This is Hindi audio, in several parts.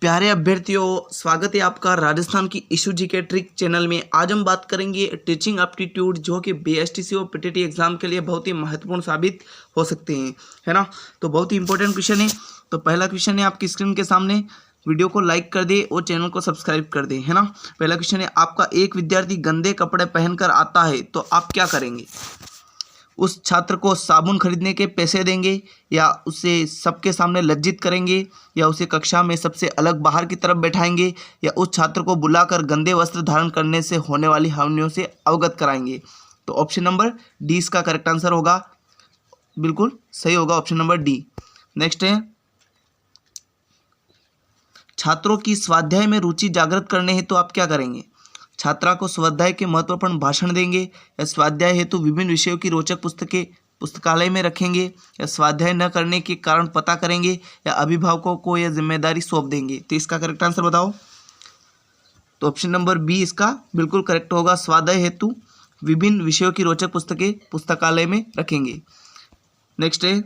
प्यारे अभ्यर्थियों, स्वागत है आपका राजस्थान की इशू जी के ट्रिक चैनल में। आज हम बात करेंगे टीचिंग एप्टीट्यूड, जो कि बीएसटीसी और पीटीटी एग्जाम के लिए बहुत ही महत्वपूर्ण साबित हो सकते हैं, है ना। तो बहुत ही इंपॉर्टेंट क्वेश्चन है। तो पहला क्वेश्चन है आपकी स्क्रीन के सामने। वीडियो को लाइक कर दे और चैनल को सब्सक्राइब कर दे, है ना। पहला क्वेश्चन है, आपका एक विद्यार्थी गंदे कपड़े पहनकर आता है तो आप क्या करेंगे? उस छात्र को साबुन खरीदने के पैसे देंगे, या उसे सबके सामने लज्जित करेंगे, या उसे कक्षा में सबसे अलग बाहर की तरफ बैठाएंगे, या उस छात्र को बुलाकर गंदे वस्त्र धारण करने से होने वाली हानियों से अवगत कराएंगे? तो ऑप्शन नंबर डी इसका करेक्ट आंसर होगा, बिल्कुल सही होगा ऑप्शन नंबर डी। नेक्स्ट है, छात्रों की स्वाध्याय में रुचि जागृत करने हेतु आप क्या करेंगे? छात्रा को स्वाध्याय के महत्वपूर्ण भाषण देंगे, या स्वाध्याय हेतु विभिन्न विषयों की रोचक पुस्तकें पुस्तकालय में रखेंगे, या स्वाध्याय न करने के कारण पता करेंगे, या अभिभावकों को यह जिम्मेदारी सौंप देंगे? तो इसका करेक्ट आंसर बताओ। तो ऑप्शन नंबर बी इसका बिल्कुल करेक्ट होगा, स्वाध्याय हेतु विभिन्न विषयों की रोचक पुस्तकें पुस्तकालय में रखेंगे। नेक्स्ट है,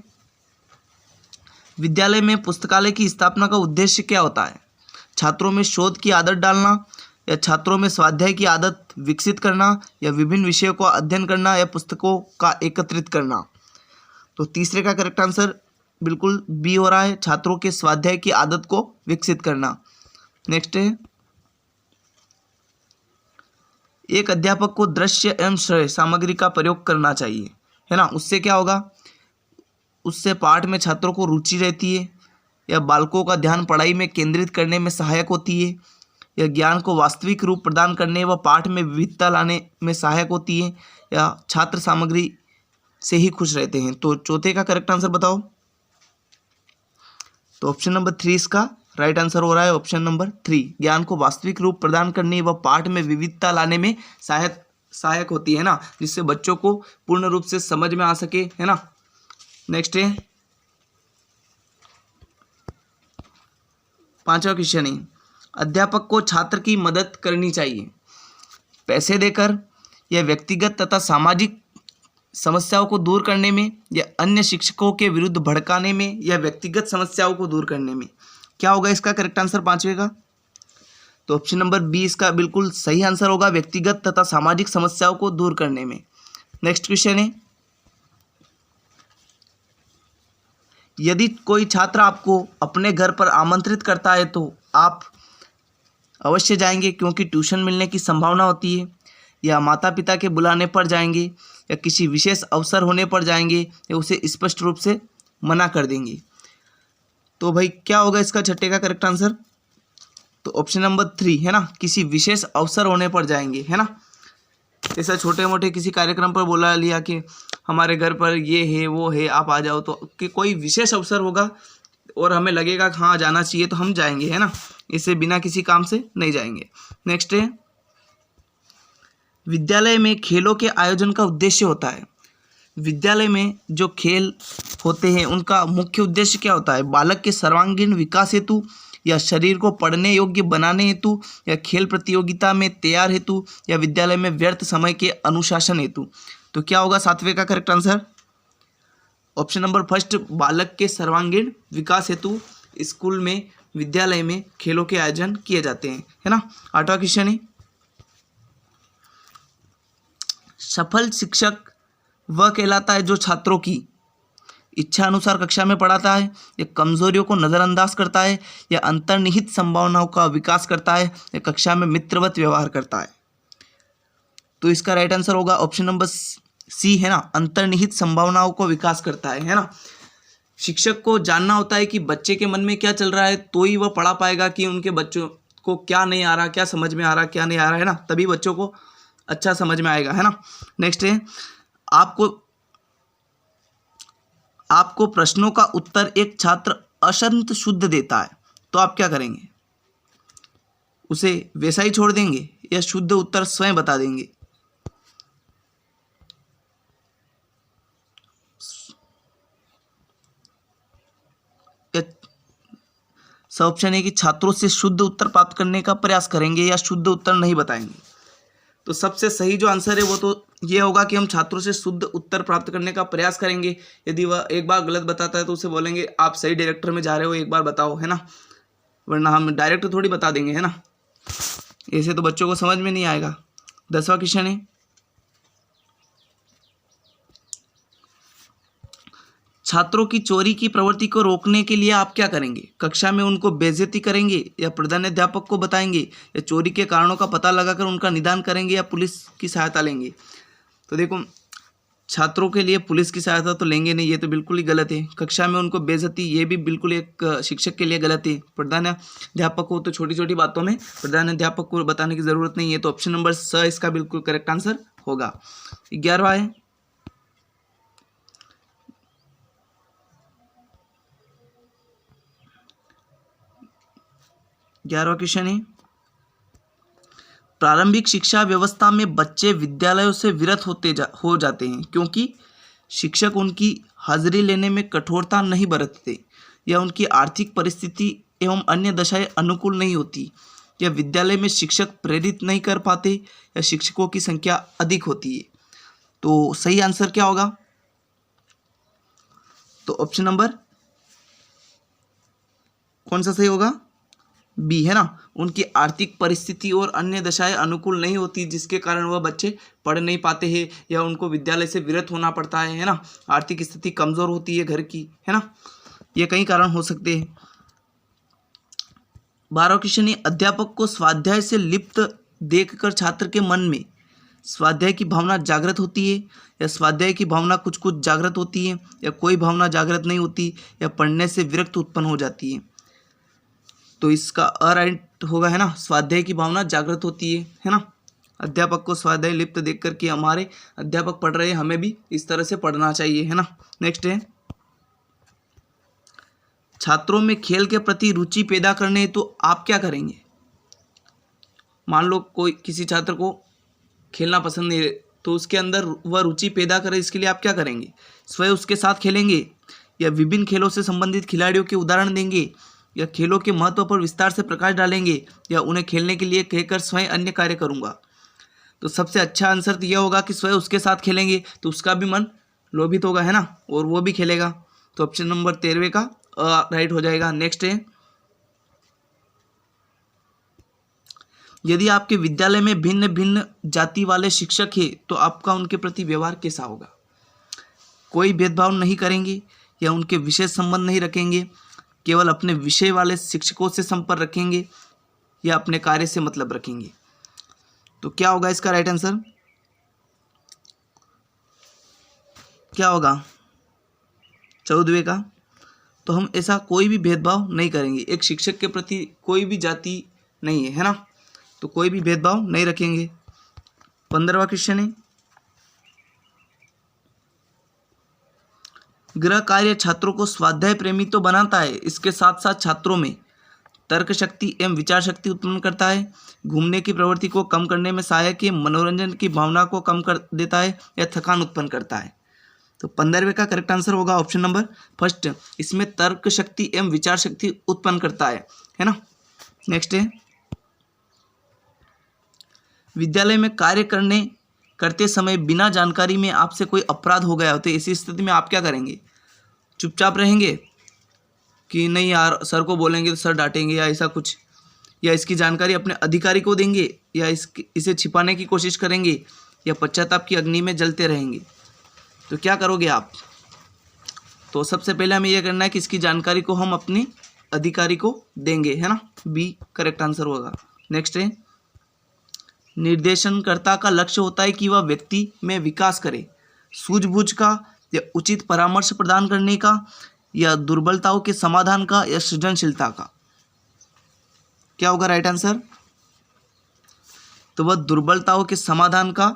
विद्यालय में पुस्तकालय की स्थापना का उद्देश्य क्या होता है? छात्रों में शोध की आदत डालना, या छात्रों में स्वाध्याय की आदत विकसित करना, या विभिन्न विषयों को अध्ययन करना, या पुस्तकों का एकत्रित करना? तो तीसरे का करेक्ट आंसर बिल्कुल बी हो रहा है, छात्रों के स्वाध्याय की आदत को विकसित करना। नेक्स्ट है, एक अध्यापक को दृश्य एवं श्रव्य सामग्री का प्रयोग करना चाहिए, है ना। उससे क्या होगा? उससे पाठ में छात्रों को रुचि रहती है, या बालकों का ध्यान पढ़ाई में केंद्रित करने में सहायक होती है, या ज्ञान को वास्तविक रूप प्रदान करने व पाठ में विविधता लाने में सहायक होती है, या छात्र सामग्री से ही खुश रहते हैं? तो चौथे का करेक्ट आंसर बताओ। तो ऑप्शन नंबर 3 इसका राइट आंसर हो रहा है, ऑप्शन नंबर 3, ज्ञान को वास्तविक रूप प्रदान करने व पाठ में विविधता लाने में सहायक होती है ना, जिससे बच्चों को पूर्ण रूप से समझ में आ सके, है ना। नेक्स्ट है, पांचवा क्वेश्चन है, अध्यापक को छात्र की मदद करनी चाहिए पैसे देकर, या व्यक्तिगत तथा सामाजिक समस्याओं को दूर करने में, या अन्य शिक्षकों के विरुद्ध भड़काने में, या व्यक्तिगत समस्याओं को दूर करने में? क्या होगा इसका करेक्ट आंसर पांचवे का? तो ऑप्शन नंबर बी इसका बिल्कुल सही आंसर होगा, व्यक्तिगत तथा सामाजिक समस्याओं को दूर करने में। नेक्स्ट क्वेश्चन है, यदि कोई छात्र आपको अपने घर पर आमंत्रित करता है तो आप अवश्य जाएंगे क्योंकि ट्यूशन मिलने की संभावना होती है, या माता पिता के बुलाने पर जाएंगे, या किसी विशेष अवसर होने पर जाएंगे, या उसे स्पष्ट रूप से मना कर देंगे? तो भाई क्या होगा इसका छठे का करेक्ट आंसर? तो ऑप्शन नंबर 3, है ना, किसी विशेष अवसर होने पर जाएंगे, है ना। जैसा छोटे मोटे किसी कार्यक्रम पर बोला लिया कि हमारे घर पर ये है वो है आप आ जाओ, तो कि कोई विशेष अवसर होगा और हमें लगेगा कि हाँ जाना चाहिए तो हम जाएंगे, है ना। इसे बिना किसी काम से नहीं जाएंगे। नेक्स्ट है, विद्यालय में खेलों के आयोजन का उद्देश्य होता है। विद्यालय में जो खेल होते हैं उनका मुख्य उद्देश्य क्या होता है? बालक के सर्वांगीण विकास हेतु, या शरीर को पढ़ने योग्य बनाने हेतु, या खेल प्रतियोगिता में तैयार हेतु, या विद्यालय में व्यर्थ समय के अनुशासन हेतु? तो क्या होगा सातवें का correct answer? Option number first, बालक के सर्वांगीण विकास हेतु स्कूल में विद्यालय में खेलों के आयोजन किए जाते हैं, है ना। आठवां क्वेश्चन है, सफल शिक्षक वह कहलाता है जो छात्रों की इच्छा अनुसार कक्षा में पढ़ाता है, या कमजोरियों को नज़रअंदाज करता है, या अंतर्निहित संभावनाओं का विकास करता है, या कक्षा में मित्रवत व्यवहार करता है? तो इसका राइट आंसर होगा ऑप्शन नंबर सी, है ना, अंतर्निहित संभावनाओं को विकास करता है ना। शिक्षक को जानना होता है कि बच्चे के मन में क्या चल रहा है, तो ही वह पढ़ा पाएगा कि उनके बच्चों को क्या नहीं आ रहा, क्या समझ में आ रहा, क्या नहीं आ रहा, है ना, तभी बच्चों को अच्छा समझ में आएगा, है ना। नेक्स्ट है, आपको प्रश्नों का उत्तर एक छात्र असंत शुद्ध देता है तो आप क्या करेंगे? उसे वैसा ही छोड़ देंगे, या शुद्ध उत्तर स्वयं बता देंगे? सब ऑप्शन है कि छात्रों से शुद्ध उत्तर प्राप्त करने का प्रयास करेंगे, या शुद्ध उत्तर नहीं बताएंगे? तो सबसे सही जो आंसर है वो तो ये होगा कि हम छात्रों से शुद्ध उत्तर प्राप्त करने का प्रयास करेंगे। यदि वह एक बार गलत बताता है तो उसे बोलेंगे आप सही डायरेक्टर में जा रहे हो, एक बार बताओ, है ना। वरना हम डायरेक्ट थोड़ी बता देंगे, है ना, ऐसे तो बच्चों को समझ में नहीं आएगा। 10वां क्वेश्चन है, छात्रों की चोरी की प्रवृत्ति को रोकने के लिए आप क्या करेंगे? कक्षा में उनको बेइज्जती करेंगे या प्रधानाध्यापक को बताएंगे या चोरी के कारणों का पता लगाकर उनका निदान करेंगे या पुलिस की सहायता लेंगे? तो देखो, छात्रों के लिए पुलिस की सहायता तो लेंगे नहीं, ये तो बिल्कुल ही गलत है। कक्षा में उनको बेइज्जती, ये भी बिल्कुल एक शिक्षक के लिए गलत है। प्रधानाध्यापक को तो छोटी छोटी बातों में प्रधानाध्यापक को बताने की ज़रूरत नहीं है। तो ऑप्शन नंबर स इसका बिल्कुल करेक्ट आंसर होगा। 11वां है, 11वां क्वेश्चन है, प्रारंभिक शिक्षा व्यवस्था में बच्चे विद्यालयों से विरत हो जाते हैं क्योंकि शिक्षक उनकी हाजिरी लेने में कठोरता नहीं बरतते, या उनकी आर्थिक परिस्थिति एवं अन्य दशाएं अनुकूल नहीं होती, या विद्यालय में शिक्षक प्रेरित नहीं कर पाते, या शिक्षकों की संख्या अधिक होती है। तो सही आंसर क्या होगा? तो ऑप्शन नंबर कौन सा सही होगा? बी, है ना, उनकी आर्थिक परिस्थिति और अन्य दशाएं अनुकूल नहीं होती, जिसके कारण वह बच्चे पढ़ नहीं पाते हैं या उनको विद्यालय से विरत होना पड़ता है ना। आर्थिक स्थिति कमज़ोर होती है घर की, है ना, ये कई कारण हो सकते हैं। 12वां क्वेश्चन है, अध्यापक को स्वाध्याय से लिप्त देखकर छात्र के मन में स्वाध्याय की भावना जागृत होती है, या स्वाध्याय की भावना कुछ कुछ जागृत होती है, या कोई भावना जागृत नहीं होती, या पढ़ने से विरक्त उत्पन्न हो जाती है? तो इसका राइट होगा, है ना, स्वाध्याय की भावना जागृत होती है ना। अध्यापक को स्वाध्याय लिप्त देखकर कि हमारे अध्यापक पढ़ रहे हैं, हमें भी इस तरह से पढ़ना चाहिए, है ना। नेक्स्ट है, छात्रों में खेल के प्रति रुचि पैदा करने तो आप क्या करेंगे? मान लो कोई किसी छात्र को खेलना पसंद नहीं है, तो उसके अंदर वह रुचि पैदा करे, इसके लिए आप क्या करेंगे? स्वयं उसके साथ खेलेंगे, या विभिन्न खेलों से संबंधित खिलाड़ियों के उदाहरण देंगे, या खेलों के महत्व पर विस्तार से प्रकाश डालेंगे, या उन्हें खेलने के लिए कहकर स्वयं अन्य कार्य करूंगा? तो सबसे अच्छा आंसर तो यह होगा कि स्वयं उसके साथ खेलेंगे, तो उसका भी मन लोभित होगा, है ना, और वो भी खेलेगा। तो ऑप्शन नंबर 13 का राइट हो जाएगा। नेक्स्ट है, यदि आपके विद्यालय में भिन्न भिन्न जाति वाले शिक्षक हैं तो आपका उनके प्रति व्यवहार कैसा होगा? कोई भेदभाव नहीं करेंगे, या उनके विशेष संबंध नहीं रखेंगे, केवल अपने विषय वाले शिक्षकों से संपर्क रखेंगे, या अपने कार्य से मतलब रखेंगे? तो क्या होगा इसका राइट आंसर? क्या होगा 14वें का? तो हम ऐसा कोई भी भेदभाव नहीं करेंगे, एक शिक्षक के प्रति कोई भी जाति नहीं है ना, तो कोई भी भेदभाव नहीं रखेंगे। 15वां क्वेश्चन है, गृह कार्य छात्रों को स्वाध्याय प्रेमी तो बनाता है, इसके साथ साथ छात्रों में तर्क शक्ति एवं विचार शक्ति उत्पन्न करता है, घूमने की प्रवृत्ति को कम करने में सहायक है, मनोरंजन की भावना को कम कर देता है, या थकान उत्पन्न करता है? तो 15वें का करेक्ट आंसर होगा ऑप्शन नंबर फर्स्ट, इसमें तर्क शक्ति एवं विचार शक्ति उत्पन्न करता है ना। नेक्स्ट है, विद्यालय में कार्य करते समय बिना जानकारी में आपसे कोई अपराध हो गया हो तो ऐसी स्थिति में आप क्या करेंगे? चुपचाप रहेंगे कि नहीं यार सर को बोलेंगे तो सर डांटेंगे, या ऐसा कुछ, या इसकी जानकारी अपने अधिकारी को देंगे, या इसे छिपाने की कोशिश करेंगे, या पश्चाताप की अग्नि में जलते रहेंगे? तो क्या करोगे आप? तो सबसे पहले हमें यह करना है कि इसकी जानकारी को हम अपने अधिकारी को देंगे, है ना, बी करेक्ट आंसर होगा। नेक्स्ट है, निर्देशनकर्ता का लक्ष्य होता है कि वह व्यक्ति में विकास करे, सूझबूझ का, या उचित परामर्श प्रदान करने का, या दुर्बलताओं के समाधान का, या सृजनशीलता का? क्या होगा राइट आंसर? तो वह दुर्बलताओं के समाधान का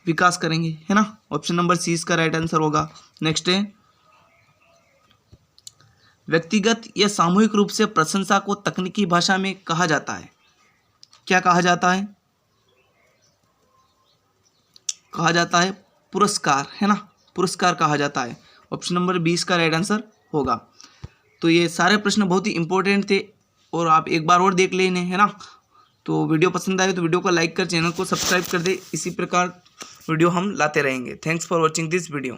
विकास करेंगे, है ना, ऑप्शन नंबर सी इसका राइट आंसर होगा। नेक्स्ट है, व्यक्तिगत या सामूहिक रूप से प्रशंसा को तकनीकी भाषा में कहा जाता है, क्या कहा जाता है? कहा जाता है पुरस्कार, है ना, पुरस्कार कहा जाता है। ऑप्शन नंबर 20 का राइट आंसर होगा। तो ये सारे प्रश्न बहुत ही इंपॉर्टेंट थे और आप एक बार और देख लेने, है ना। तो वीडियो पसंद आए तो वीडियो को लाइक कर, चैनल को सब्सक्राइब कर दे। इसी प्रकार वीडियो हम लाते रहेंगे। Thanks for watching this video.